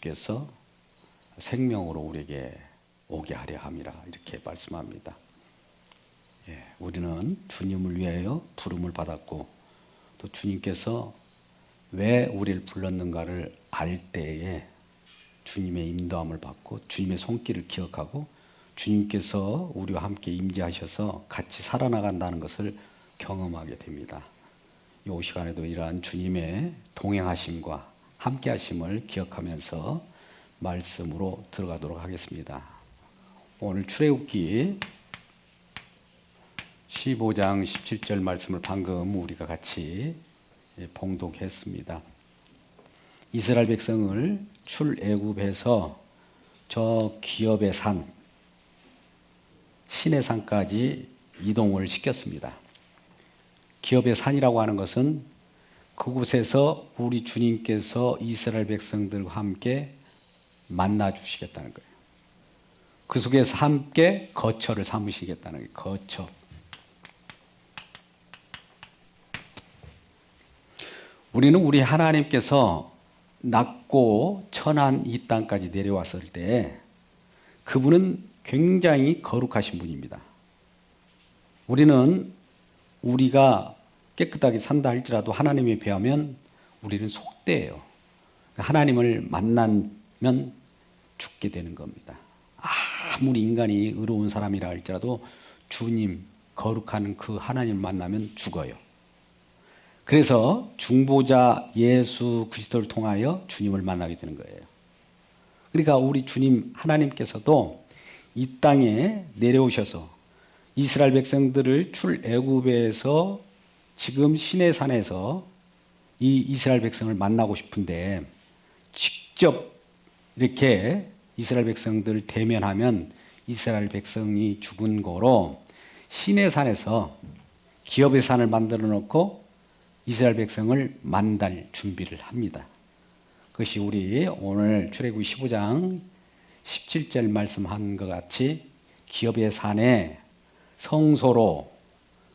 주께서 생명으로 우리에게 오게 하려 함이라 이렇게 말씀합니다. 우리는 주님을 위하여 부름을 받았고 또 주님께서 왜 우리를 불렀는가를 알 때에 주님의 인도함을 받고 주님의 손길을 기억하고 주님께서 우리와 함께 임재하셔서 같이 살아나간다는 것을 경험하게 됩니다. 이 시간에도 이러한 주님의 동행하심과 함께하심을 기억하면서 말씀으로 들어가도록 하겠습니다. 오늘 출애굽기 15장 17절 말씀을 방금 우리가 같이 봉독했습니다. 이스라엘 백성을 출애굽해서 저 기업의 산, 신의 산까지 이동을 시켰습니다. 기업의 산이라고 하는 것은 그곳에서 우리 주님께서 이스라엘 백성들과 함께 만나 주시겠다는 거예요. 그 속에서 함께 거처를 삼으시겠다는 거예요. 거처. 우리는 우리 하나님께서 낮고 천한 이 땅까지 내려왔을 때 그분은 굉장히 거룩하신 분입니다. 우리는 우리가 깨끗하게 산다 할지라도 하나님에 비하면 우리는 속대예요. 하나님을 만나면 죽게 되는 겁니다. 아무리 인간이 의로운 사람이라 할지라도 주님, 거룩한 그 하나님을 만나면 죽어요. 그래서 중보자 예수 그리스도를 통하여 주님을 만나게 되는 거예요. 그러니까 우리 주님 하나님께서도 이 땅에 내려오셔서 이스라엘 백성들을 출애굽에서 지금 시내산에서 이 이스라엘 백성을 만나고 싶은데 직접 이렇게 이스라엘 백성들을 대면하면 이스라엘 백성이 죽은 거로 시내산에서 기업의 산을 만들어 놓고 이스라엘 백성을 만날 준비를 합니다. 그것이 우리 오늘 출애굽기 15장 17절 말씀한 것 같이 기업의 산에 성소로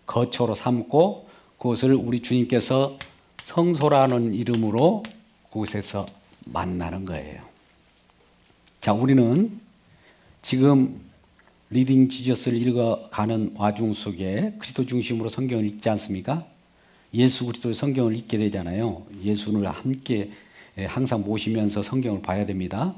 거처로 삼고 그것을 우리 주님께서 성소라는 이름으로 그곳에서 만나는 거예요. 자, 우리는 지금 리딩 지저스를 읽어가는 와중 속에 그리스도 중심으로 성경을 읽지 않습니까? 예수 그리스도의 성경을 읽게 되잖아요. 예수를 함께 항상 모시면서 성경을 봐야 됩니다.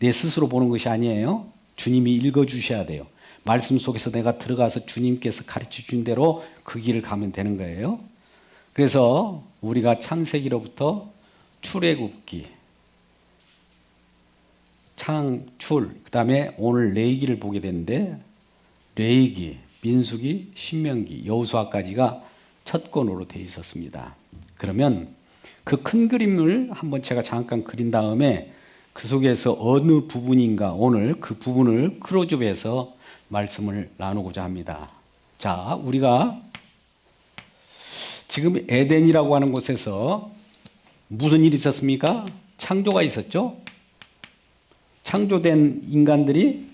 내 스스로 보는 것이 아니에요. 주님이 읽어주셔야 돼요. 말씀 속에서 내가 들어가서 주님께서 가르쳐 준 대로 그 길을 가면 되는 거예요. 그래서 우리가 창세기로부터 출애굽기, 창출, 그 다음에 오늘 레위기를 보게 되는데 레위기, 민수기, 신명기, 여호수아까지가 첫 권으로 되어 있었습니다. 그러면 그 큰 그림을 한번 제가 잠깐 그린 다음에 그 속에서 어느 부분인가 오늘 그 부분을 크로즈업해서 말씀을 나누고자 합니다. 자, 우리가 지금 에덴이라고 하는 곳에서 무슨 일이 있었습니까? 창조가 있었죠. 창조된 인간들이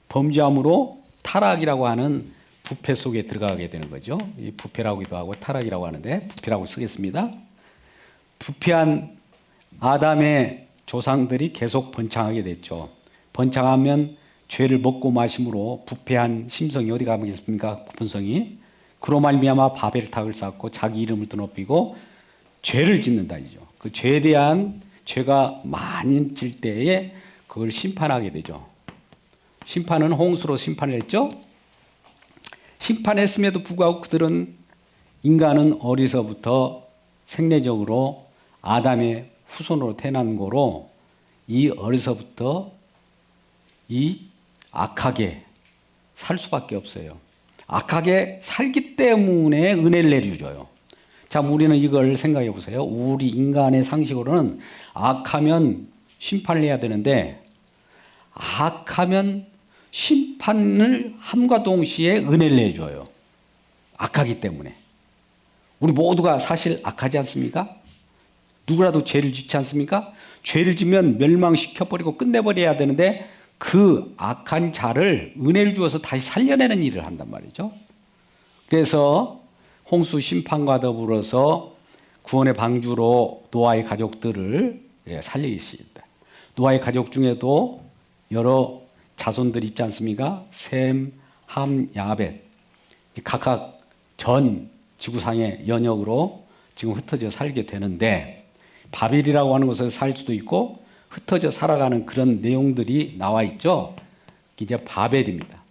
범죄함으로 타락이라고 하는 부패 속에 들어가게 되는 거죠. 이 부패라고도 하고 타락이라고 하는데 부패라고 쓰겠습니다. 부패한 아담의 조상들이 계속 번창하게 됐죠. 번창하면 죄를 먹고 마심으로 부패한 심성이 어디 가겠습니까? 본성이. 그로 말미암아 바벨탑을 쌓고 자기 이름을 드높이고 죄를 짓는다죠. 그 죄에 대한 죄가 많아질 때에 그걸 심판하게 되죠. 심판은 홍수로 심판을 했죠. 심판했음에도 불구하고 그들은 인간은 어려서부터 생내적으로 아담의 후손으로 태어난 거로 이 어려서부터 이 악하게 살 수밖에 없어요. 악하게 살기 때문에 은혜를 내려줘요. 자, 우리는 이걸 생각해 보세요. 우리 인간의 상식으로는 악하면 심판을 해야 되는데 악하면 심판을 함과 동시에 은혜를 내줘요. 악하기 때문에. 우리 모두가 사실 악하지 않습니까? 누구라도 죄를 짓지 않습니까? 죄를 지면 멸망시켜버리고 끝내버려야 되는데 그 악한 자를 은혜를 주어서 다시 살려내는 일을 한단 말이죠. 그래서 홍수 심판과 더불어서 구원의 방주로 노아의 가족들을 살리겠습니다. 노아의 가족 중에도 여러 자손들이 있지 않습니까? 셈, 함, 야벳. 각각 전 지구상의 연역으로 지금 흩어져 살게 되는데 바벨이라고 하는 곳에서 살 수도 있고 흩어져 살아가는 그런 내용들이 나와 있죠. 이제 바벨입니다.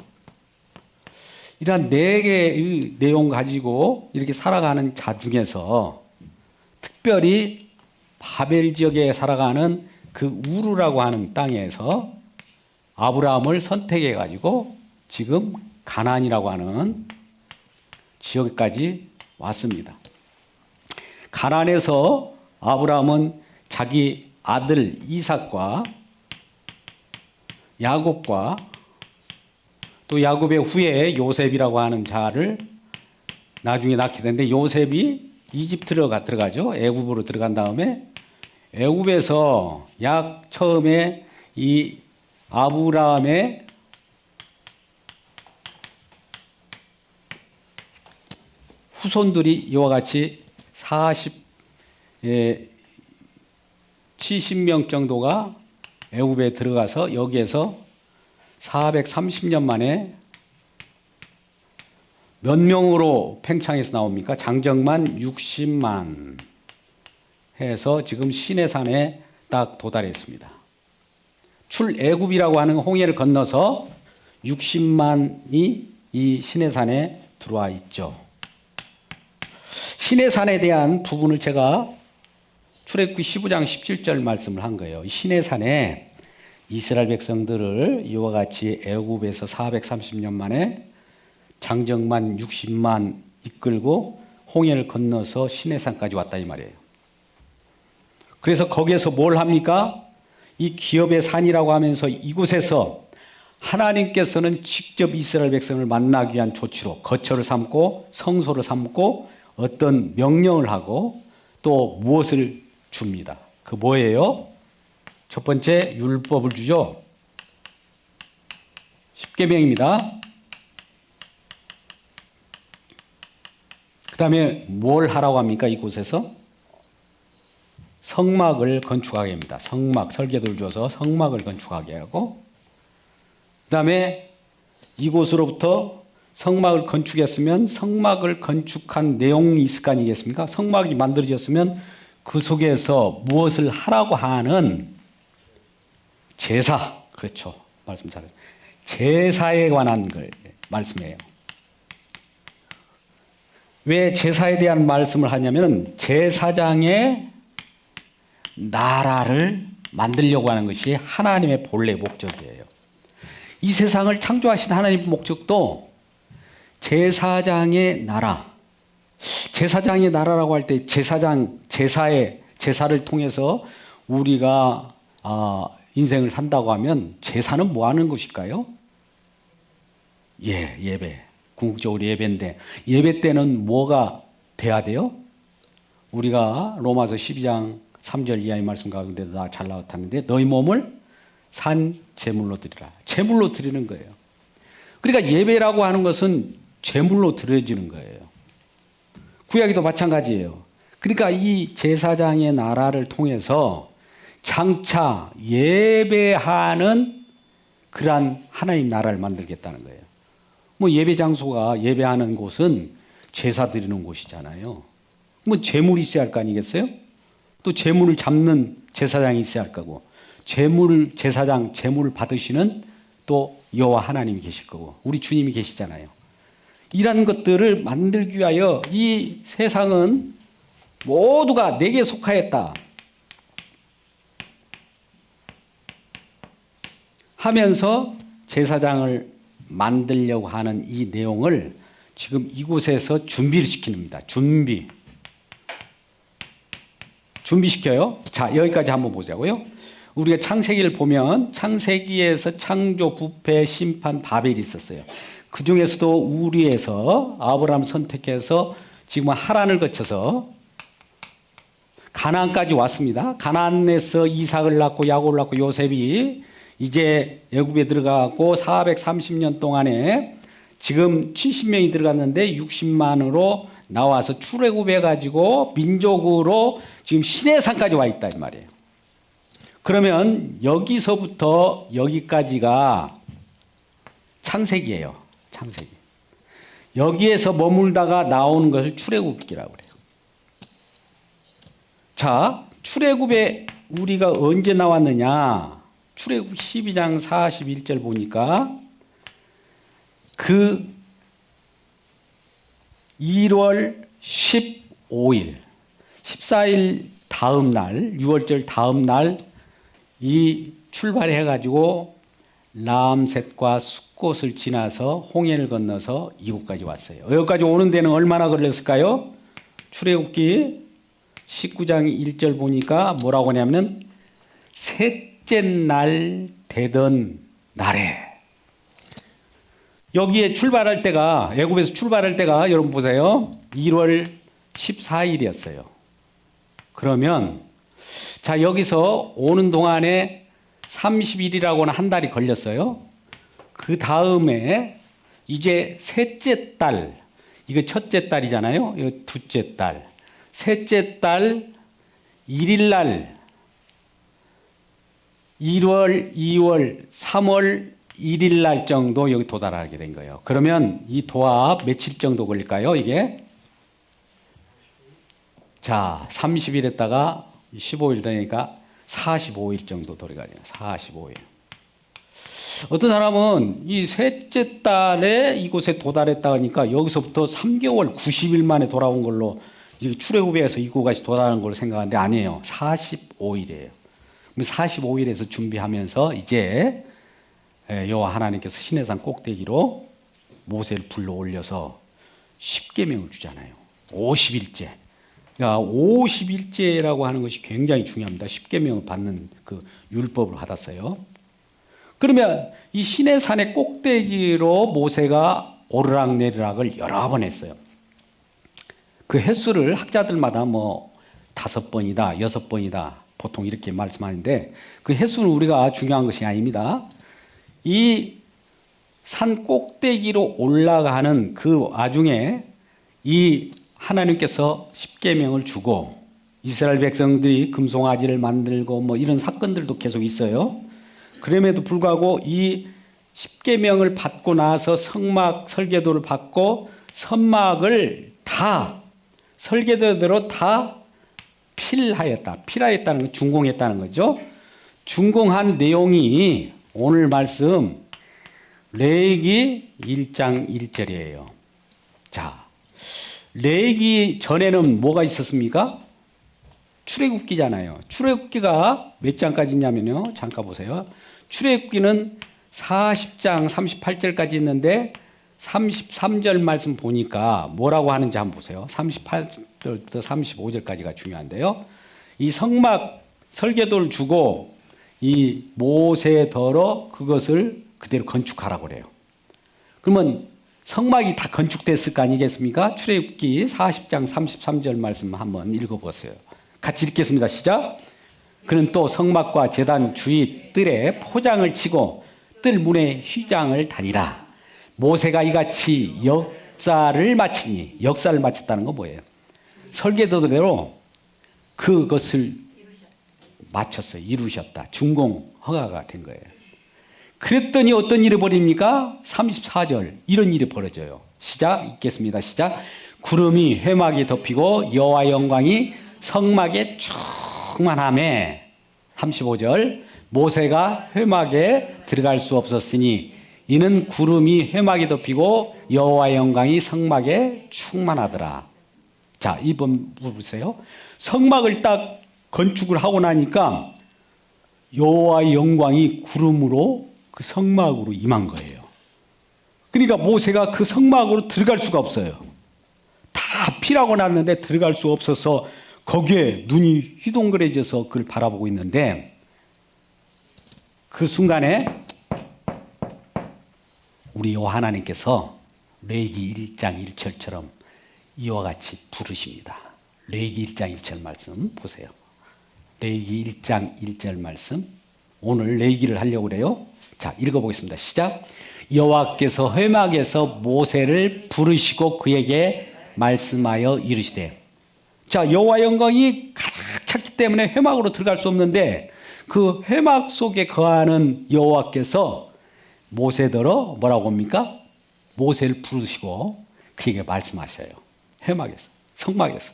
이러한 네 개의 내용 가지고 이렇게 살아가는 자 중에서 특별히 바벨 지역에 살아가는 그 우르라고 하는 땅에서 아브라함을 선택해 가지고 지금 가나안이라고 하는 지역까지 왔습니다. 가나안에서 아브라함은 자기 아들 이삭과 야곱과 또 야곱의 후예 요셉이라고 하는 자를 나중에 낳게 되는데 요셉이 이집트로 들어가죠. 애굽으로 들어간 다음에 애굽에서 약 처음에 이 아브라함의 후손들이 이와 같이 70명 정도가 애굽에 들어가서 여기에서 430년 만에 몇 명으로 팽창해서 나옵니까? 장정만 60만 해서 지금 시내산에 딱 도달했습니다. 출애굽이라고 하는 홍해를 건너서 60만이 이 시내산에 들어와 있죠. 시내산에 대한 부분을 제가 출애굽기 15장 17절 말씀을 한 거예요. 시내산에 이스라엘 백성들을 이와 같이 애굽에서 430년 만에 장정만 60만 이끌고 홍해를 건너서 시내산까지 왔다 이 말이에요. 그래서 거기에서 뭘 합니까? 이 기업의 산이라고 하면서 이곳에서 하나님께서는 직접 이스라엘 백성을 만나기 위한 조치로 거처를 삼고 성소를 삼고 어떤 명령을 하고 또 무엇을 줍니다. 그 뭐예요? 첫 번째 율법을 주죠. 십계명입니다. 그 다음에 뭘 하라고 합니까? 이곳에서 성막을 건축하게 합니다. 성막, 설계도를 줘서 성막을 건축하게 하고 그 다음에 이곳으로부터 성막을 건축했으면 성막을 건축한 내용이 있을 거 아니겠습니까? 성막이 만들어졌으면 그 속에서 무엇을 하라고 하는 제사, 그렇죠. 말씀 잘해요. 제사에 관한 걸 말씀해요. 왜 제사에 대한 말씀을 하냐면 제사장의 나라를 만들려고 하는 것이 하나님의 본래 목적이에요. 이 세상을 창조하신 하나님의 목적도 제사장의 나라. 제사장의 나라라고 할 때 제사를 통해서 우리가 인생을 산다고 하면 제사는 뭐 하는 것일까요? 예배. 궁극적으로 예배인데 예배 때는 뭐가 돼야 돼요? 우리가 로마서 12장 3절 이하의 말씀 가운데 다 잘 나왔다는데 너희 몸을 산 제물로 드리라. 제물로 드리는 거예요. 그러니까 예배라고 하는 것은 제물로 드려지는 거예요. 구약에도 마찬가지예요. 그러니까 이 제사장의 나라를 통해서 장차 예배하는 그러한 하나님 나라를 만들겠다는 거예요. 뭐 예배 장소가 예배하는 곳은 제사 드리는 곳이잖아요. 뭐 제물이 있어야 할 거 아니겠어요? 또 제물을 잡는 제사장이 있어야 할 거고 제물을 받으시는 또 여호와 하나님이 계실 거고 우리 주님이 계시잖아요. 이런 것들을 만들기 위하여 이 세상은 모두가 내게 속하였다 하면서 제사장을 만들려고 하는 이 내용을 지금 이곳에서 준비를 시킵니다. 준비시켜요. 자, 여기까지 한번 보자고요. 우리가 창세기를 보면 창세기에서 창조, 부패, 심판, 바벨이 있었어요. 그 중에서도 우리에서 아브라함 선택해서 지금 하란을 거쳐서 가나안까지 왔습니다. 가나안에서 이삭을 낳고 야곱을 낳고 요셉이 이제 애굽에 들어가고 430년 동안에 지금 70명이 들어갔는데 60만으로 나와서 출애굽해 가지고 민족으로 지금 시내산까지 와 있다 이 말이에요. 그러면 여기서부터 여기까지가 창세기예요. 창세기. 여기에서 머물다가 나오는 것을 출애굽기라고 그래요. 자, 출애굽에 우리가 언제 나왔느냐? 출애굽 12장 41절 보니까 그 1월 15일, 14일 다음 날, 6월절 다음 날 이 출발해가지고 람셋과 숫곳을 지나서 홍해를 건너서 이곳까지 왔어요. 여기까지 오는 데는 얼마나 걸렸을까요? 출애굽기 19장 1절 보니까 뭐라고 하냐면 셋째 날 되던 날에 여기에 출발할 때가 애굽에서 출발할 때가 여러분 보세요. 1월 14일이었어요. 그러면 자 여기서 오는 동안에 30일이라고 하는 한 달이 걸렸어요. 그 다음에 이제 셋째 달, 이거 첫째 달이잖아요. 이거 둘째 달, 셋째 달 1일 날 1월, 2월, 3월 1일 날 정도 여기 도달하게 된 거예요. 그러면 이 도합 며칠 정도 걸릴까요? 이게 자 30일 했다가 15일 되니까 45일 정도 돌아가요. 45일. 어떤 사람은 이 셋째 달에 이곳에 도달했다 하니까 여기서부터 3개월 90일 만에 돌아온 걸로 출애굽에서 이곳까지 도달한 걸로 생각하는데 아니에요. 45일이에요. 45일에서 준비하면서 이제 여호와 하나님께서 시내산 꼭대기로 모세를 불러 올려서 십계명을 주잖아요. 50일째. 그러니까 50일째라고 하는 것이 굉장히 중요합니다. 십계명을 받는 그 율법을 받았어요. 그러면 이 시내산의 꼭대기로 모세가 오르락내리락을 여러 번 했어요. 그 횟수를 학자들마다 뭐 5번이다, 6번이다 보통 이렇게 말씀하는데 그 횟수는 우리가 중요한 것이 아닙니다. 이 산 꼭대기로 올라가는 그 와중에 이 하나님께서 십계명을 주고 이스라엘 백성들이 금송아지를 만들고 뭐 이런 사건들도 계속 있어요. 그럼에도 불구하고 이 십계명을 받고 나서 성막 설계도를 받고 선막을 다 설계도대로 다 필하였다는 거, 준공했다는 거죠. 준공한 내용이 오늘 말씀 레위기 1장 1절이에요. 자, 레위기 전에는 뭐가 있었습니까? 출애굽기잖아요. 출애굽기가 몇 장까지 있냐면요. 잠깐 보세요. 출애굽기는 40장 38절까지 있는데 33절 말씀 보니까 뭐라고 하는지 한번 보세요. 38절부터 35절까지가 중요한데요. 이 성막 설계도를 주고 이 모세더러 그것을 그대로 건축하라고 그래요. 그러면 성막이 다 건축됐을 거 아니겠습니까? 출애굽기 40장 33절 말씀 한번 읽어보세요. 같이 읽겠습니다. 시작. 그는 또 성막과 제단 주위 뜰에 포장을 치고 뜰 문에 휘장을 다니라. 모세가 이같이 역사를 마치니, 역사를 마쳤다는 건 뭐예요? 설계도대로 그것을 마쳤어요. 이루셨다. 준공 허가가 된 거예요. 그랬더니 어떤 일이 벌입니까? 34절 이런 일이 벌어져요. 시작 읽겠습니다. 시작. 구름이 회막에 덮이고 여호와의 영광이 성막에 충만하매 35절 모세가 회막에 들어갈 수 없었으니 이는 구름이 회막에 덮이고 여호와의 영광이 성막에 충만하더라. 자, 이번 보세요. 성막을 딱 건축을 하고 나니까 여호와의 영광이 구름으로 그 성막으로 임한 거예요. 그러니까 모세가 그 성막으로 들어갈 수가 없어요. 다 피라고 났는데 들어갈 수 없어서 거기에 눈이 휘둥그레져서 그걸 바라보고 있는데 그 순간에 우리 여호와 하나님께서 레위기 1장 1절처럼 이와 같이 부르십니다. 레위기 1장 1절 말씀 보세요. 레위기 1장 1절 말씀. 오늘 레위기를 하려고 그래요. 자, 읽어보겠습니다. 시작. 여호와께서 회막에서 모세를 부르시고 그에게 말씀하여 이르시되. 자, 여호와 영광이 가득 찼기 때문에 회막으로 들어갈 수 없는데 그 회막 속에 거하는 여호와께서 모세더러 뭐라고 합니까? 모세를 부르시고 그에게 말씀하셔요. 회막에서, 성막에서.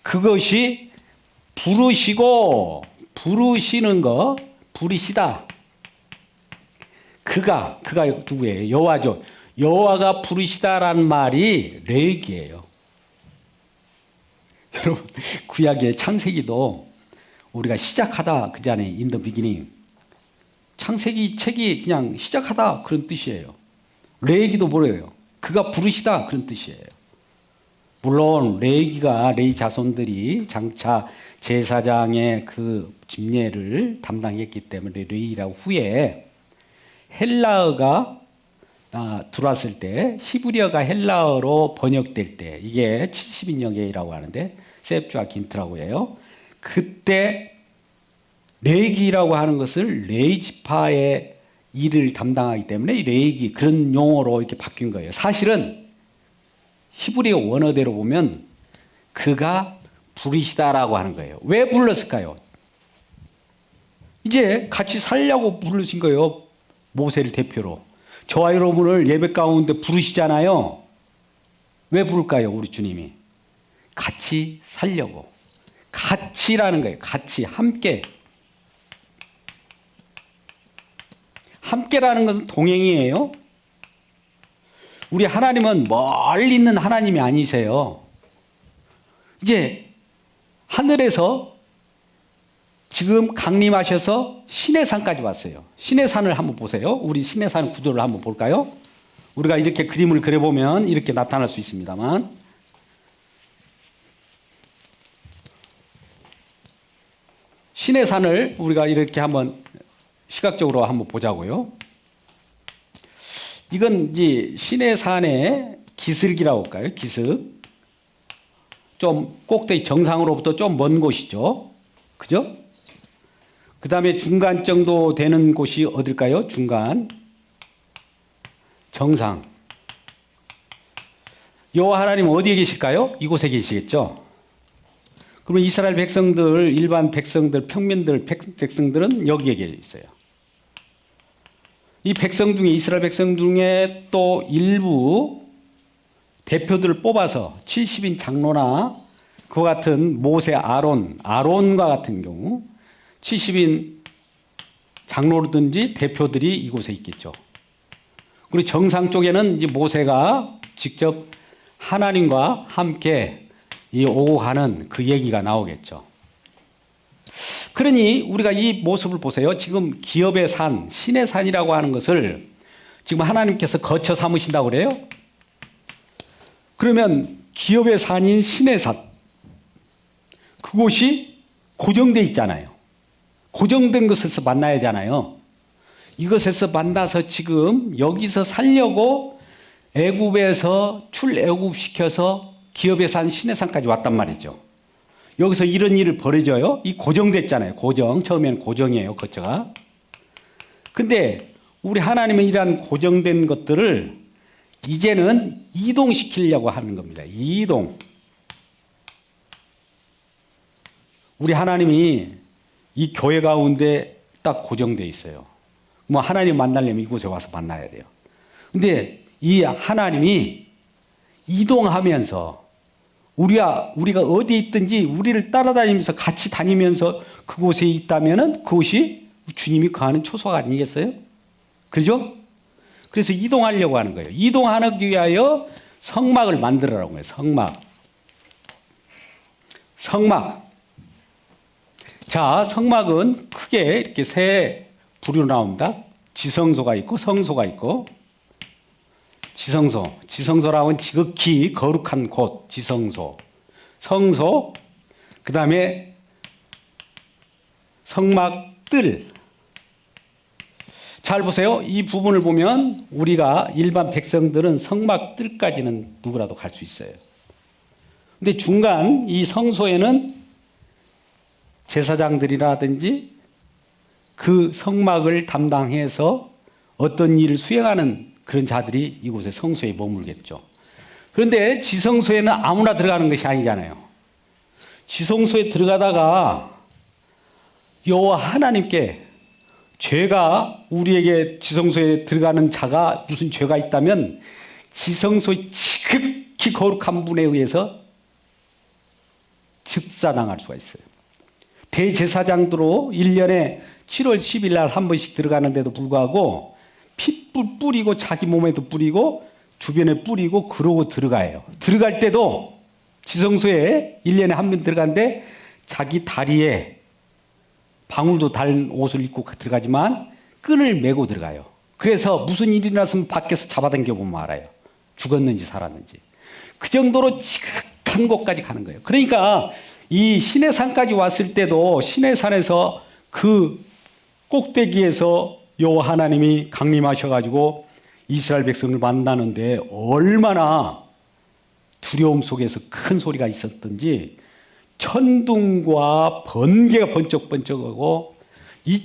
그것이 부르시는 거, 부르시다. 그가 누구예요? 여호와죠. 여호와가 부르시다라는 말이 레위기예요. 여러분, 구약의 창세기도 우리가 시작하다 그잖아요. In the beginning. 창세기 책이 그냥 시작하다 그런 뜻이에요. 레위기도 뭐래요? 그가 부르시다 그런 뜻이에요. 물론 레위기가 레위 자손들이 장차 제사장의 그 집례를 담당했기 때문에 레위라고 후에 헬라어가 들어왔을 때 히브리어가 헬라어로 번역될 때 이게 70인역이라고 하는데 셉주아긴트라고 해요. 그때 레위기라고 하는 것을 레위 지파의 일을 담당하기 때문에 레위기 그런 용어로 이렇게 바뀐 거예요. 사실은 히브리어 원어대로 보면 그가 부르시다라고 하는 거예요. 왜 불렀을까요? 이제 같이 살려고 부르신 거예요. 모세를 대표로. 저와 여러분을 예배 가운데 부르시잖아요. 왜 부를까요? 우리 주님이. 같이 살려고. 같이라는 거예요. 같이, 함께. 함께라는 것은 동행이에요. 우리 하나님은 멀리 있는 하나님이 아니세요. 이제 하늘에서 지금 강림하셔서 시내산까지 왔어요. 시내산을 한번 보세요. 우리 시내산 구도를 한번 볼까요? 우리가 이렇게 그림을 그려보면 이렇게 나타날 수 있습니다만 시내산을 우리가 이렇게 한번 시각적으로 한번 보자고요. 이건 이제 시내산의 기슭이라고 할까요? 기슭. 좀 꼭대기 정상으로부터 좀 먼 곳이죠. 그죠? 그 다음에 중간 정도 되는 곳이 어딜까요? 중간. 정상. 여호와 하나님 어디에 계실까요? 이곳에 계시겠죠? 그러면 이스라엘 백성들, 일반 백성들, 평민들, 백성들은 여기에 계셔 있어요. 이 백성 중에, 이스라엘 백성 중에 또 일부 대표들을 뽑아서 70인 장로나 그와 같은 모세 아론과 같은 경우 70인 장로든지 대표들이 이곳에 있겠죠. 그리고 정상 쪽에는 이제 모세가 직접 하나님과 함께 이 오고 가는 그 얘기가 나오겠죠. 그러니 우리가 이 모습을 보세요. 지금 기업의 산, 신의 산이라고 하는 것을 지금 하나님께서 거처 삼으신다고 그래요. 그러면 기업의 산인 신의 산, 그곳이 고정되어 있잖아요. 고정된 곳에서 만나야 하잖아요. 이것에서 만나서 지금 여기서 살려고 애굽에서 출애굽시켜서 기업의 산 신의 산까지 왔단 말이죠. 여기서 이런 일을 벌여줘요. 이 고정됐잖아요. 처음에는 고정이에요. 거처가. 근데 우리 하나님은 이러한 고정된 것들을 이제는 이동시키려고 하는 겁니다. 이동. 우리 하나님이 이 교회 가운데 딱 고정되어 있어요. 뭐 하나님 만나려면 이곳에 와서 만나야 돼요. 근데 이 하나님이 이동하면서 우리가 어디 있든지 우리를 따라다니면서 같이 다니면서 그곳에 있다면은 그곳이 주님이 거하는 초소가 아니겠어요? 그죠? 그래서 이동하려고 하는 거예요. 이동하기 위하여 성막을 만들어라고 해요. 성막. 자, 성막은 크게 이렇게 세 부류로 나옵니다. 지성소가 있고 성소가 있고. 지성소라고 하면 지극히 거룩한 곳, 지성소. 성소, 그 다음에 성막들. 잘 보세요. 이 부분을 보면 우리가 일반 백성들은 성막들까지는 누구라도 갈 수 있어요. 근데 중간 이 성소에는 제사장들이라든지 그 성막을 담당해서 어떤 일을 수행하는 그런 자들이 이곳에 성소에 머물겠죠. 그런데 지성소에는 아무나 들어가는 것이 아니잖아요. 지성소에 들어가다가 여호와 하나님께 죄가 우리에게 지성소에 들어가는 자가 무슨 죄가 있다면 지성소의 지극히 거룩한 분에 의해서 즉사당할 수가 있어요. 대제사장들로 1년에 7월 10일 날 한 번씩 들어가는데도 불구하고 핏불 뿌리고 자기 몸에도 뿌리고 주변에 뿌리고 그러고 들어가요. 들어갈 때도 지성소에 1년에 한 번 들어간데 자기 다리에 방울도 달 옷을 입고 들어가지만 끈을 메고 들어가요. 그래서 무슨 일이 났으면 밖에서 잡아당겨 보면 알아요. 죽었는지 살았는지. 그 정도로 지극한 곳까지 가는 거예요. 그러니까 이 시내산까지 왔을 때도 시내산에서 그 꼭대기에서 여호와 하나님이 강림하셔가지고 이스라엘 백성을 만나는데 얼마나 두려움 속에서 큰 소리가 있었던지 천둥과 번개가 번쩍번쩍하고 이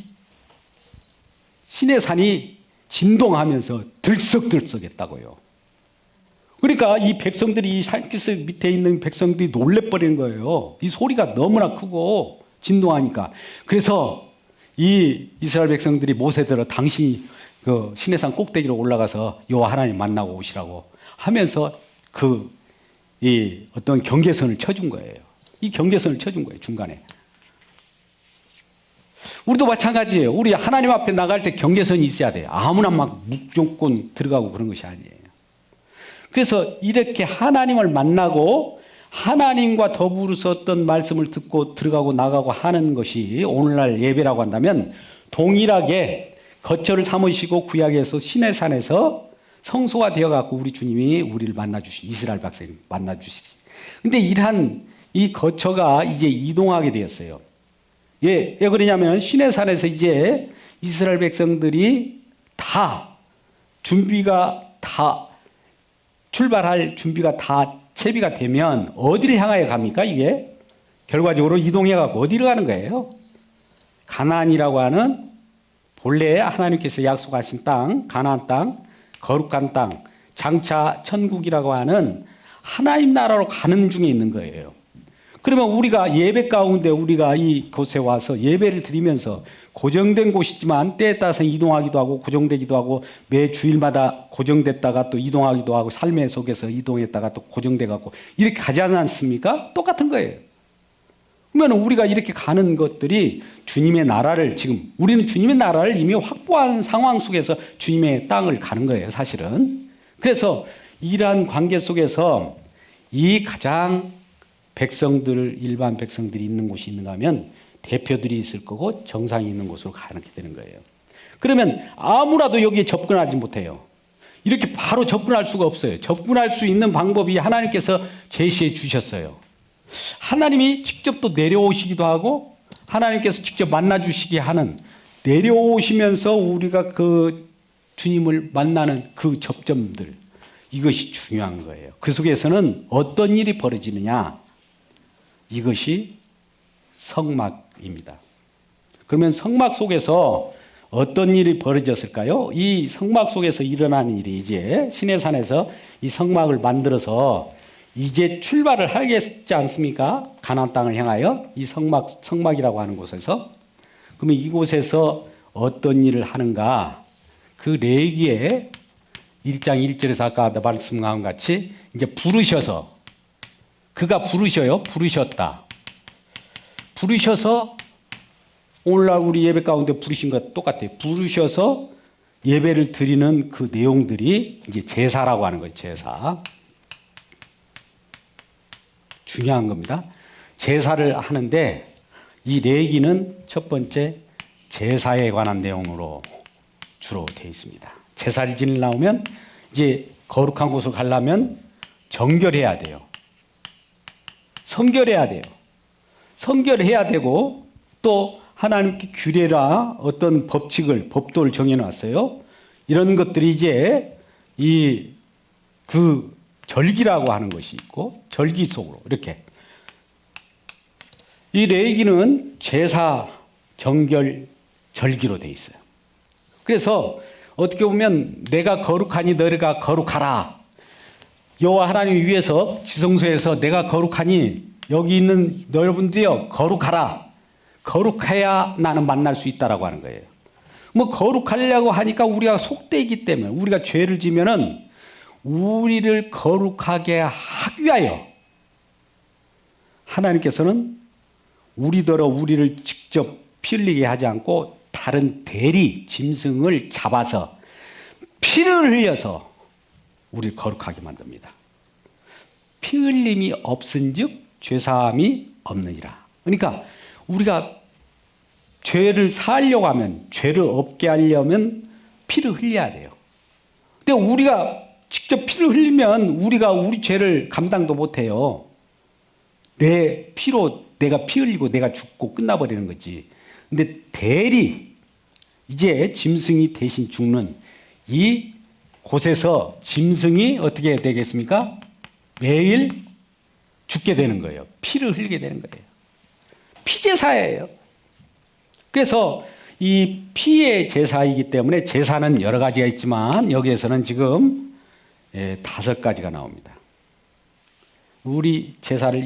시내산이 진동하면서 들썩들썩했다고요. 그러니까 이 백성들이 이 산기슭 밑에 있는 백성들이 놀래버리는 거예요. 이 소리가 너무나 크고 진동하니까. 그래서 이 이스라엘 백성들이 모세들어 당신이 그 시내산 꼭대기로 올라가서 여호와 하나님 만나고 오시라고 하면서 이 어떤 경계선을 쳐준 거예요. 이 경계선을 쳐준 거예요, 중간에. 우리도 마찬가지예요. 우리 하나님 앞에 나갈 때 경계선이 있어야 돼요. 아무나 막 무조건 들어가고 그런 것이 아니에요. 그래서 이렇게 하나님을 만나고 하나님과 더불어서 어떤 말씀을 듣고 들어가고 나가고 하는 것이 오늘날 예배라고 한다면 동일하게 거처를 삼으시고 구약에서 시내산에서 성소가 되어갖고 우리 주님이 우리를 만나주시, 이스라엘 백성을 만나주시지. 근데 이러한 이 거처가 이제 이동하게 되었어요. 왜 그러냐면 시내산에서 이제 이스라엘 백성들이 다 준비가 다 출발할 준비가 다 채비가 되면 어디를 향하여 갑니까? 이게 결과적으로 이동해갖고 어디로 가는 거예요? 가나안이라고 하는 본래 하나님께서 약속하신 땅, 가나안 땅, 거룩한 땅, 장차 천국이라고 하는 하나님 나라로 가는 중에 있는 거예요. 그러면 우리가 예배 가운데 우리가 이곳에 와서 예배를 드리면서 고정된 곳이지만 때에 따라서 이동하기도 하고 고정되기도 하고 매 주일마다 고정됐다가 또 이동하기도 하고 삶의 속에서 이동했다가 또 고정돼 갖고 이렇게 가지 않습니까? 똑같은 거예요. 그러면 우리가 이렇게 가는 것들이 주님의 나라를 지금 우리는 주님의 나라를 이미 확보한 상황 속에서 주님의 땅을 가는 거예요, 사실은. 그래서 이러한 관계 속에서 이 가장 일반 백성들이 있는 곳이 있는가 하면 대표들이 있을 거고 정상이 있는 곳으로 가게 되는 거예요. 그러면 아무라도 여기에 접근하지 못해요. 이렇게 바로 접근할 수가 없어요. 접근할 수 있는 방법이 하나님께서 제시해 주셨어요. 하나님이 직접 또 내려오시기도 하고 하나님께서 직접 만나주시게 하는 내려오시면서 우리가 그 주님을 만나는 그 접점들 이것이 중요한 거예요. 그 속에서는 어떤 일이 벌어지느냐 이것이 성막입니다. 그러면 성막 속에서 어떤 일이 벌어졌을까요? 이 성막 속에서 일어나는 일이 이제 시내산에서 이 성막을 만들어서 이제 출발을 하겠지 않습니까? 가나안 땅을 향하여 이 성막이라고 하는 곳에서. 그러면 이곳에서 어떤 일을 하는가? 그 레위기의 1장 1절에서 아까 말씀한 것 같이 이제 부르셔서 그가 부르셔요. 부르셨다. 부르셔서 오늘날 우리 예배 가운데 부르신 것 똑같아요. 부르셔서 예배를 드리는 그 내용들이 이제 제사라고 하는 거예요. 제사. 중요한 겁니다. 제사를 하는데 이 레위기는 첫 번째 제사에 관한 내용으로 주로 되어 있습니다. 제사를 지내려면 이제 거룩한 곳을 가려면 정결해야 돼요. 성결해야 돼요. 성결해야 되고 또 하나님께 규례라 어떤 법도를 정해놨어요. 이런 것들이 이제 그 절기라고 하는 것이 있고 절기 속으로 이렇게 이 레위기는 제사, 정결, 절기로 돼 있어요. 그래서 어떻게 보면 내가 거룩하니 너희가 거룩하라. 여호와 하나님 위에서 지성소에서 내가 거룩하니 여기 있는 여러분들이여 거룩하라. 거룩해야 나는 만날 수 있다라고 하는 거예요. 뭐 거룩하려고 하니까 우리가 속되기 때문에 우리가 죄를 지면은 우리를 거룩하게 하기 위하여 하나님께서는 우리를 직접 피 흘리게 하지 않고 다른 대리 짐승을 잡아서 피를 흘려서 우리를 거룩하게 만듭니다. 피 흘림이 없은즉 죄사함이 없느니라. 그러니까 우리가 죄를 사하려고 하면, 죄를 없게 하려면 피를 흘려야 돼요. 근데 우리가 직접 피를 흘리면 우리가 우리 죄를 감당도 못해요. 내 피로 내가 피 흘리고 내가 죽고 끝나버리는 거지. 근데 대리, 이제 짐승이 대신 죽는 이 곳에서 짐승이 어떻게 되겠습니까? 매일 죽게 되는 거예요. 피를 흘리게 되는 거예요. 피제사예요. 그래서 이 피의 제사이기 때문에 제사는 여러 가지가 있지만 여기에서는 지금 5가지가 나옵니다. 우리 제사를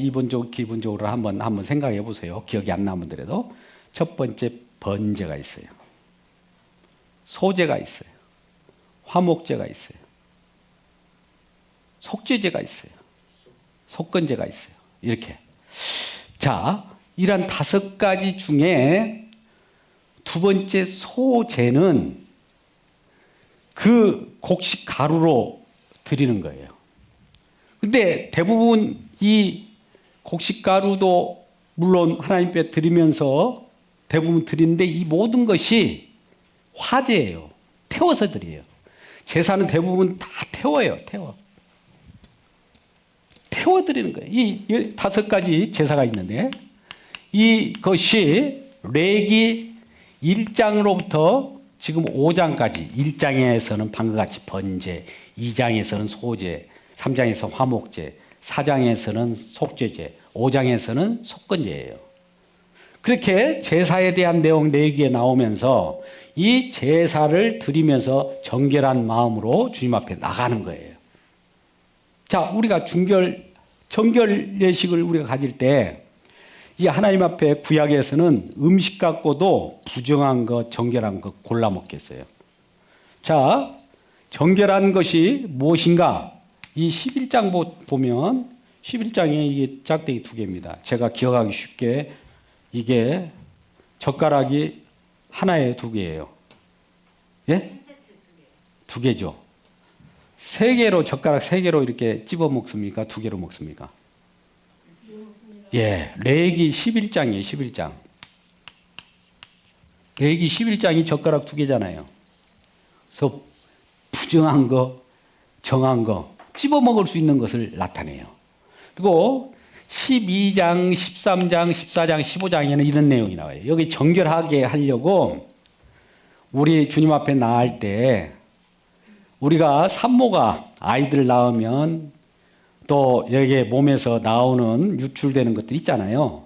기본적으로 한번 생각해 보세요. 기억이 안 나면 더라도 첫 번째 번제가 있어요. 소제가 있어요. 화목제가 있어요. 속죄제가 있어요. 속건제가 있어요. 이렇게. 자, 이런 5가지 중에 두 번째 소제는 그 곡식 가루로 드리는 거예요. 근데 대부분 이 곡식 가루도 물론 하나님께 드리면서 대부분 드리는데 이 모든 것이 화제예요. 태워서 드려요. 제사는 대부분 다 태워요. 태워드리는 거예요. 이 5가지 제사가 있는데 이것이 레기 1장으로부터 지금 5장까지 1장에서는 방금 같이 번제, 2장에서는 소제, 3장에서 화목제, 4장에서는 속죄제, 5장에서는 속건제예요. 그렇게 제사에 대한 내용 레위기에 나오면서 이 제사를 드리면서 정결한 마음으로 주님 앞에 나가는 거예요. 자, 우리가 정결 예식을 우리가 가질 때 이 하나님 앞에 구약에서는 음식 갖고도 부정한 것, 정결한 것 골라 먹겠어요. 자, 정결한 것이 무엇인가? 이 11장 보면 11장에 이게 짝대기 2개입니다. 제가 기억하기 쉽게 이게 젓가락이 하나에 2개예요. 예? 2개죠. 3개로 젓가락 3개로 이렇게 찝어 먹습니까? 2개로 먹습니까? 예, 레위기 11장이에요. 11장. 레위기 11장이 젓가락 2개잖아요. 그래서 부정한 거, 정한 거, 찝어 먹을 수 있는 것을 나타내요. 그리고 12장, 13장, 14장, 15장에는 이런 내용이 나와요. 여기 정결하게 하려고 우리 주님 앞에 나갈 때 우리가 산모가 아이들을 낳으면 또 여기에 몸에서 나오는 유출되는 것들 있잖아요.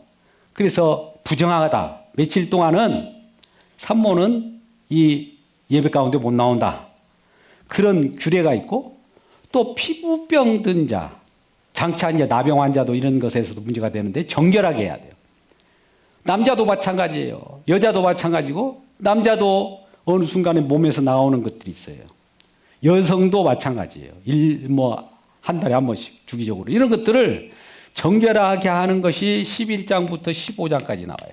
그래서 부정하다. 며칠 동안은 산모는 이 예배 가운데 못 나온다. 그런 규례가 있고 또 피부병 든 자, 장차 이제 나병 환자도 이런 것에서도 문제가 되는데 정결하게 해야 돼요. 남자도 마찬가지예요. 여자도 마찬가지고 남자도 어느 순간에 몸에서 나오는 것들이 있어요. 여성도 마찬가지예요. 한 달에 한 번씩 주기적으로. 이런 것들을 정결하게 하는 것이 11장부터 15장까지 나와요.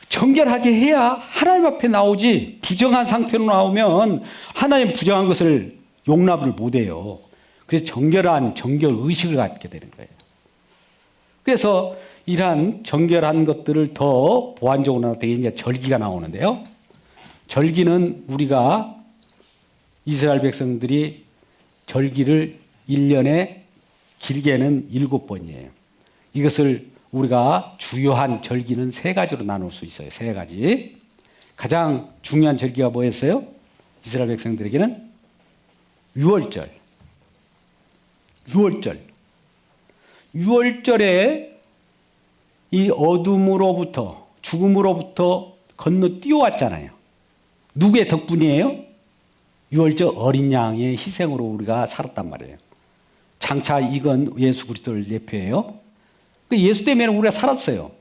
정결하게 해야 하나님 앞에 나오지 부정한 상태로 나오면 하나님 부정한 것을 용납을 못해요. 그래서 정결한 정결 의식을 갖게 되는 거예요. 그래서 이러한 정결한 것들을 더 보완적으로 나타내게 이제 절기가 나오는데요. 절기는 우리가 이스라엘 백성들이 절기를 1년에 길게는 7번이에요. 이것을 우리가 주요한 절기는 3가지로 나눌 수 있어요. 3가지. 가장 중요한 절기가 뭐였어요? 이스라엘 백성들에게는 유월절. 유월절에 이 어둠으로부터 죽음으로부터 건너뛰어왔잖아요. 누구의 덕분이에요? 유월절 어린 양의 희생으로 우리가 살았단 말이에요. 장차 이건 예수 그리스도를 예표해요. 예수 때문에 우리가 살았어요.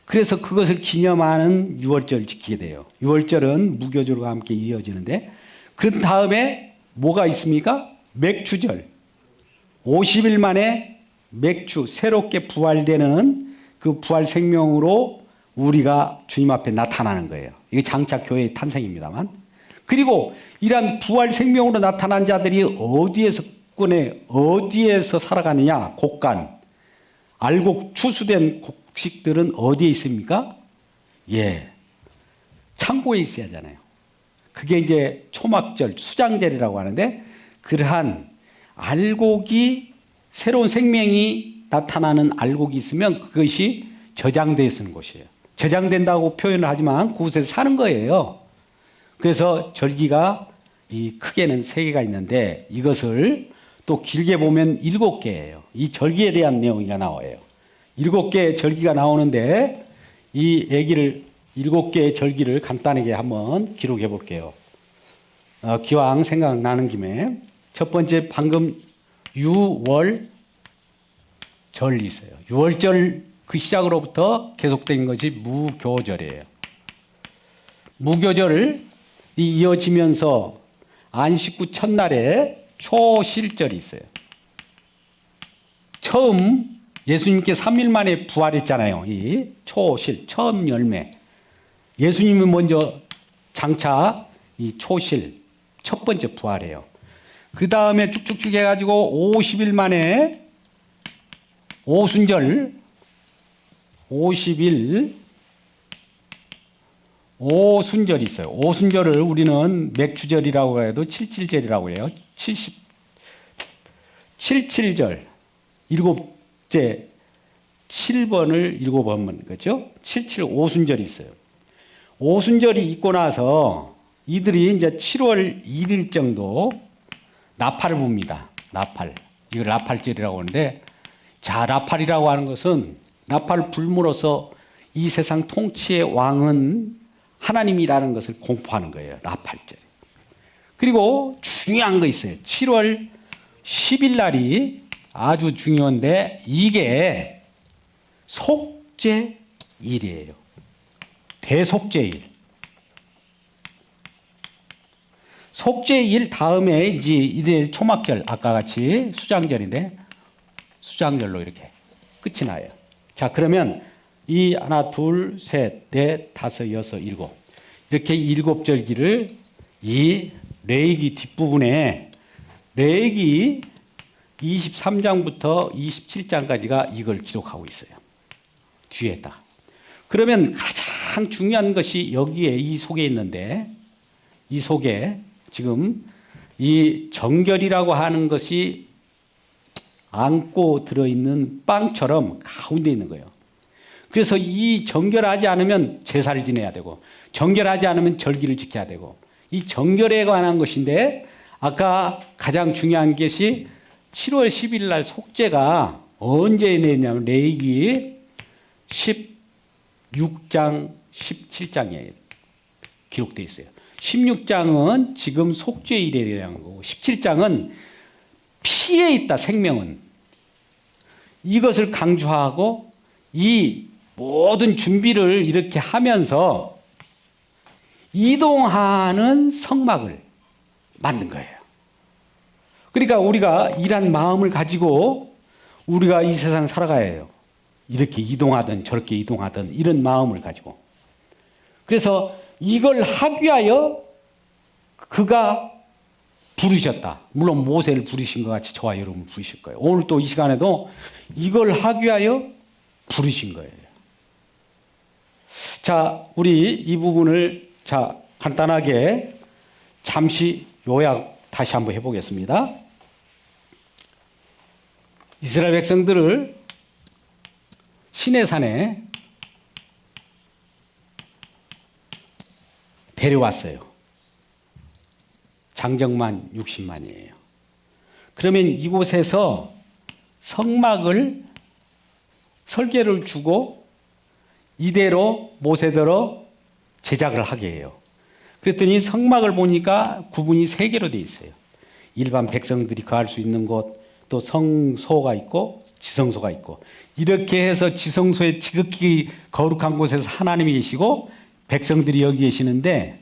그래서 그것을 기념하는 유월절을 지키게 돼요. 유월절은 무교절과 함께 이어지는데 그 다음에 뭐가 있습니까? 맥주절. 50일 만에 맥주 새롭게 부활되는 그 부활 생명으로 우리가 주님 앞에 나타나는 거예요. 이게 장차 교회의 탄생입니다만. 그리고 이러한 부활 생명으로 나타난 자들이 어디에서 살아가느냐? 곡간. 알곡 추수된 곡식들은 어디에 있습니까? 예. 창고에 있어야 하잖아요. 그게 이제 초막절, 수장절이라고 하는데 그러한 알곡이 새로운 생명이 나타나는 알곡이 있으면 그것이 저장되어 있는 곳이에요. 저장된다고 표현을 하지만 그곳에서 사는 거예요. 그래서 절기가 크게는 3개가 있는데 이것을 또 길게 보면 7개예요. 이 절기에 대한 내용이 나와요. 7개의 절기가 나오는데 이 7개의 절기를 간단하게 한번 기록해 볼게요. 기왕 생각나는 김에 첫 번째 방금 유월절이 있어요. 유월절 그 시작으로부터 계속된 것이 무교절이에요. 무교절이 이어지면서 안식구 첫날에 초실절이 있어요. 처음 예수님께 3일 만에 부활했잖아요. 이 초실, 처음 열매. 예수님이 먼저 장차 이 초실, 첫 번째 부활해요. 그 다음에 쭉쭉쭉 해가지고 50일 만에 오순절, 50일 오순절이 있어요. 오순절을 우리는 맥주절이라고 해도 칠칠절이라고 해요. 77절, 7째 7번을 7번 거죠. 77 오순절이 있어요. 오순절이 있고 나서 이들이 이제 7월 1일 정도 나팔을 붑니다. 나팔. 이걸 나팔절이라고 하는데, 자, 나팔이라고 하는 것은 나팔을 불므로써 이 세상 통치의 왕은 하나님이라는 것을 공포하는 거예요. 나팔절. 그리고 중요한 거 있어요. 7월 10일 날이 아주 중요한데 이게 속죄일이에요. 대속죄일. 속죄일 다음에 이제 이제 초막절, 아까 같이 수장절인데 수장절로 이렇게 끝이 나요. 자, 그러면 이 하나, 둘, 셋, 넷, 다섯, 여섯, 일곱 이렇게 7절기를 이 레위기 뒷부분에 레위기 23장부터 27장까지가 이걸 기록하고 있어요. 뒤에다. 그러면 가장 중요한 것이 여기에 이 속에 있는데 이 속에 지금 이 정결이라고 하는 것이 안고 들어있는 빵처럼 가운데 있는 거예요. 그래서 이 정결하지 않으면 제사를 지내야 되고 정결하지 않으면 절기를 지켜야 되고 이 정결에 관한 것인데 아까 가장 중요한 것이 7월 10일 날 속죄가 언제 내냐면 레위기 16장 17장에 기록되어 있어요. 16장은 지금 속죄일에 대한 거고 17장은 피에 있다 생명은 이것을 강조하고 이 모든 준비를 이렇게 하면서 이동하는 성막을 만든 거예요. 그러니까 우리가 이런 마음을 가지고 우리가 이 세상 살아가야 해요. 이렇게 이동하든 저렇게 이동하든 이런 마음을 가지고. 그래서 이걸 하기 위하여 그가 부르셨다. 물론 모세를 부르신 것 같이 저와 여러분을 부르실 거예요. 오늘 또 이 시간에도 이걸 하기 위하여 부르신 거예요. 자, 우리 이 부분을 간단하게 잠시 요약 다시 한번 해보겠습니다. 이스라엘 백성들을 시내산에 데려왔어요. 장정만 60만이에요. 그러면 이곳에서 성막을 설계를 주고 이대로 모세대로 제작을 하게 해요. 그랬더니 성막을 보니까 구분이 3개로 되어 있어요. 일반 백성들이 거할 수 있는 곳, 또 성소가 있고 지성소가 있고 이렇게 해서 지성소에 지극히 거룩한 곳에서 하나님이 계시고 백성들이 여기 계시는데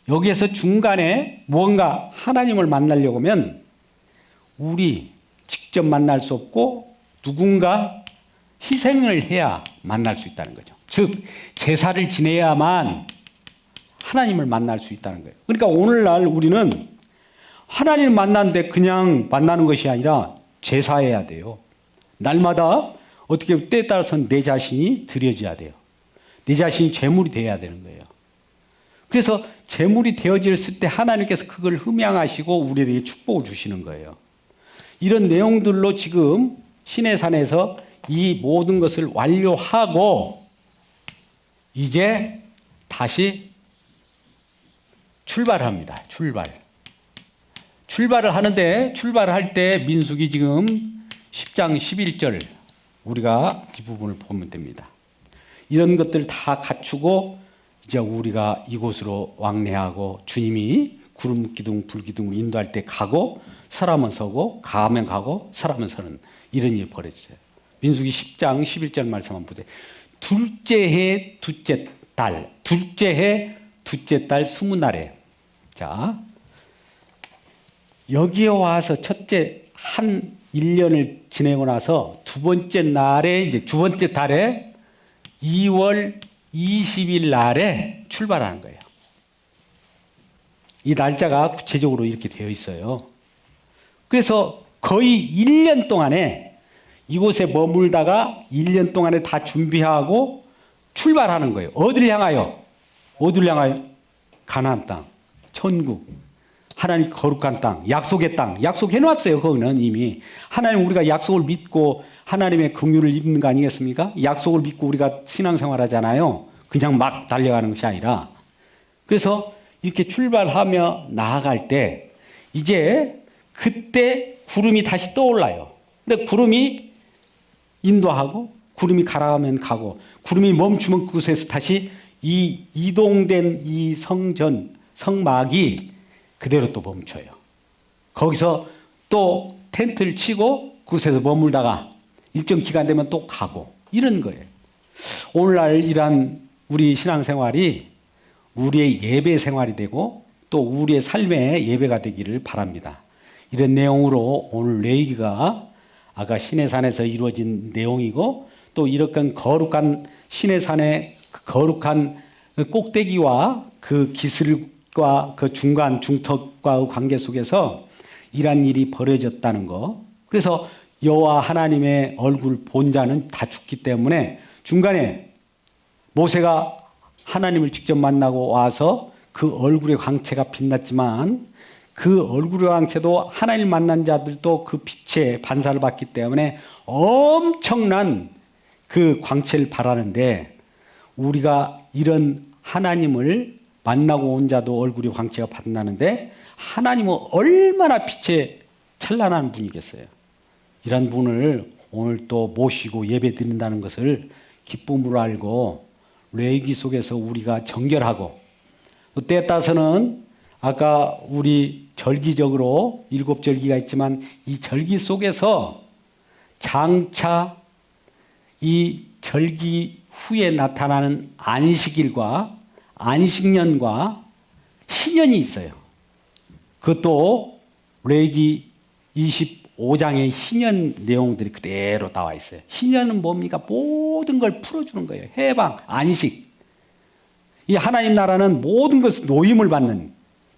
여기에서 중간에 무언가 하나님을 만나려고 하면 우리 직접 만날 수 없고 누군가 희생을 해야 만날 수 있다는 거죠. 즉 제사를 지내야만 하나님을 만날 수 있다는 거예요. 그러니까 오늘날 우리는 하나님을 만나는데 그냥 만나는 것이 아니라 제사해야 돼요. 날마다 어떻게 때에 따라서는 내 자신이 드려져야 돼요. 내 자신이 제물이 되어야 되는 거예요. 그래서 제물이 되어졌을 때 하나님께서 그걸 흠양하시고 우리에게 축복을 주시는 거예요. 이런 내용들로 지금 시내산에서 이 모든 것을 완료하고 이제 다시 출발합니다. 출발을 하는데 출발을 할 때 민수기 지금 10장 11절 우리가 이 부분을 보면 됩니다. 이런 것들 다 갖추고 이제 우리가 이곳으로 왕래하고 주님이 구름 기둥 불 기둥으로 인도할 때 가고 서라면 서고 가면 가고 서라면 서는 이런 일이 벌어져요. 민수기 10장 11절 말씀 한번 보세요. 둘째 해 둘째 달 둘째 달 20날에 자 여기에 와서 첫째 한 1년을 지내고 나서 두 번째 날에 이제 두 번째 달에 2월 20일 날에 출발하는 거예요. 이 날짜가 구체적으로 이렇게 되어 있어요. 그래서 거의 1년 동안에 이곳에 머물다가 1년 동안에 다 준비하고 출발하는 거예요. 어디를 향하여? 가나안 땅, 천국, 하나님 거룩한 땅, 약속의 땅, 약속해놨어요. 거기는 이미 하나님 우리가 약속을 믿고 하나님의 긍휼을 입는 거 아니겠습니까? 약속을 믿고 우리가 신앙생활하잖아요. 그냥 막 달려가는 것이 아니라 그래서 이렇게 출발하며 나아갈 때 이제 그때 구름이 다시 떠올라요. 근데 구름이 인도하고 구름이 가라가면 가고 구름이 멈추면 그곳에서 다시 이 이동된 이 성막이 그대로 또 멈춰요. 거기서 또 텐트를 치고 그곳에서 머물다가 일정 기간 되면 또 가고 이런 거예요. 오늘날 이러한 우리 신앙생활이 우리의 예배 생활이 되고 또 우리의 삶의 예배가 되기를 바랍니다. 이런 내용으로 오늘 레위기가 아까 시내산에서 이루어진 내용이고 또 이렇게 거룩한 시내산의 거룩한 꼭대기와 그 기슬과 그 중간 중턱과의 관계 속에서 이러한 일이 벌어졌다는 거. 그래서 여호와 하나님의 얼굴 본 자는 다 죽기 때문에 중간에 모세가 하나님을 직접 만나고 와서 그 얼굴의 광채가 빛났지만 그 얼굴의 광채도 하나님 만난 자들도 그 빛에 반사를 받기 때문에 엄청난 그 광채를 발하는데 우리가 이런 하나님을 만나고 온 자도 얼굴의 광채가 빛나는데 하나님은 얼마나 빛에 찬란한 분이겠어요. 이런 분을 오늘 또 모시고 예배 드린다는 것을 기쁨으로 알고 레위기 속에서 우리가 정결하고 또 때에 따라서는 아까 우리 절기적으로 7절기가 있지만 이 절기 속에서 장차 이 절기 후에 나타나는 안식일과 안식년과 희년이 있어요. 그것도 레위기 25장의 희년 내용들이 그대로 나와 있어요. 희년은 뭡니까? 모든 걸 풀어주는 거예요. 해방, 안식. 이 하나님 나라는 모든 것을 노임을 받는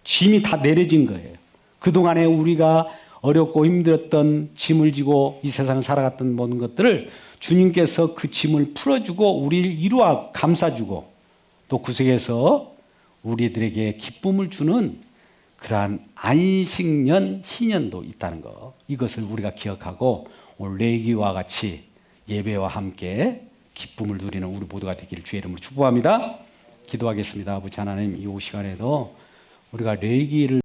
짐이 다 내려진 거예요. 그동안에 우리가 어렵고 힘들었던 짐을 지고 이 세상을 살아갔던 모든 것들을 주님께서 그 짐을 풀어주고 우리를 이루어 감싸주고 또 그 속에서 우리들에게 기쁨을 주는 그러한 안식년, 희년도 있다는 것. 이것을 우리가 기억하고 오늘 레위기와 같이 예배와 함께 기쁨을 누리는 우리 모두가 되기를 주의 이름으로 축복합니다. 기도하겠습니다. 아버지 하나님, 이 시간에도 우리가 레위기를